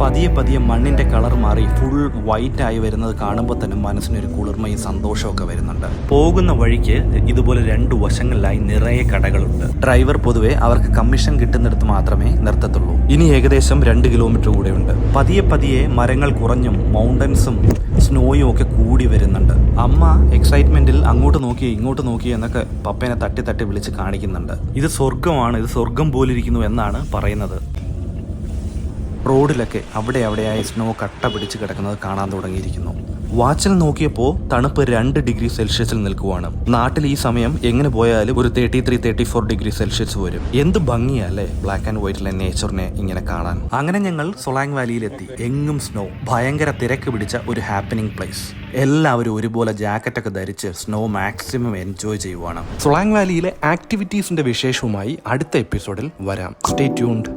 പതിയെ പതിയെ മണ്ണിന്റെ കളർ മാറി ഫുൾ വൈറ്റ് ആയി വരുന്നത് കാണുമ്പോൾ തന്നെ മനസ്സിനൊരു കുളിർമയും സന്തോഷമൊക്കെ വരുന്നുണ്ട്. പോകുന്ന വഴിക്ക് ഇതുപോലെ രണ്ടു വശങ്ങളിലായി നിറയെ കടകളുണ്ട്. ഡ്രൈവർ പൊതുവെ അവർക്ക് കമ്മീഷൻ കിട്ടുന്നിടത്ത് മാത്രമേ നിർത്തത്തുള്ളൂ. ഇനി ഏകദേശം 2 കിലോമീറ്റർ കൂടെയുണ്ട്. പതിയെ പതിയെ മരങ്ങൾ കുറഞ്ഞും മൗണ്ടൻസും സ്നോയും ഒക്കെ കൂടി വരുന്നുണ്ട്. അമ്മ എക്സൈറ്റ്മെന്റിൽ അങ്ങോട്ട് നോക്കി ഇങ്ങോട്ട് നോക്കി എന്നൊക്കെ പപ്പേനെ തട്ടി തട്ടി വിളിച്ച് കാണിക്കുന്നുണ്ട്. ഇത് സ്വർഗമാണ്, ഇത് സ്വർഗം പോലിരിക്കുന്നു എന്നാണ് പറയുന്നത്. റോഡിലൊക്കെ അവിടെയായി സ്നോ കട്ട പിടിച്ച് കിടക്കുന്നത് കാണാൻ തുടങ്ങിയിരിക്കുന്നു. വാച്ചിൽ നോക്കിയപ്പോൾ തണുപ്പ് 2 ഡിഗ്രി സെൽഷ്യസിൽ നിൽക്കുവാണ്. നാട്ടിൽ ഈ സമയം എങ്ങനെ പോയാലും ഒരു 33-34 ഡിഗ്രി സെൽഷ്യസ് വരും. എന്ത് ഭംഗിയല്ലേ ബ്ലാക്ക് ആൻഡ് വൈറ്റിലെ നേച്ചറിനെ ഇങ്ങനെ കാണാൻ. അങ്ങനെ ഞങ്ങൾ സൊളാങ് വാലിയിലെത്തി. എങ്ങും സ്നോ, ഭയങ്കര തിരക്ക് പിടിച്ച ഒരു ഹാപ്പനിങ് പ്ലേസ്. എല്ലാവരും ഒരുപോലെ ജാക്കറ്റൊക്കെ ധരിച്ച് സ്നോ മാക്സിമം എൻജോയ് ചെയ്യുവാണ്. സൊളാങ് വാലിയിലെ ആക്ടിവിറ്റീസിന്റെ വിശേഷവുമായി അടുത്ത എപ്പിസോഡിൽ വരാം. Stay tuned.